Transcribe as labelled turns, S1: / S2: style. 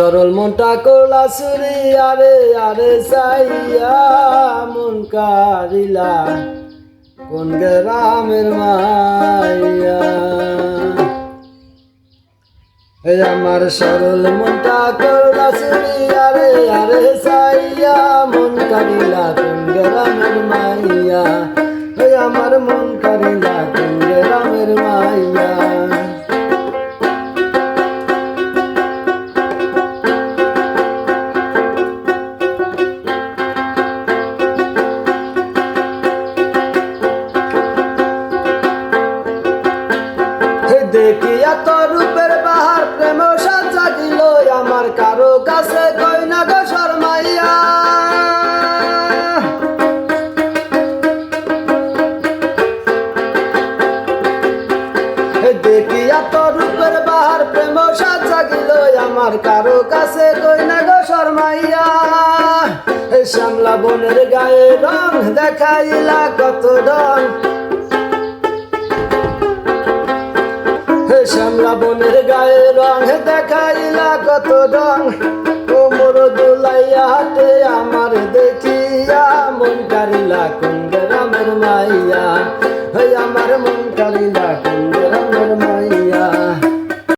S1: সরল মনটা করলা সুরি আরে আরে সাইয়া মন কারিলা কোন গ্রামের মাইয়া। আমার সরল মনটা করলা সুরি আরে আরে সাইয়া মন কারিলা কোন গ্রামের মাইয়া। আমার মন কারিলা কোন গ্রামের মাইয়া। দেখিয়া তোর রূপের বাহার প্রেম সাজ জাগিল আমার কারো কাছে কই না গো শর্মাইয়া। দেখিয়া তোর রূপের বাহার প্রেম সাজ জাগিল আমার কারো কাছে কই না গো শর্মাইয়া। শ্যামলা বনের গায়ে রং দেখাইলা কত রং, শ্যামলা বনের গায়ে রং দেখাইলা কত রং। কোমর দুলাইয়া হাতে আমার দেখিয়া মন কারিলা কোন গ্রামের মাইয়া। আমার মন কারিলা কোন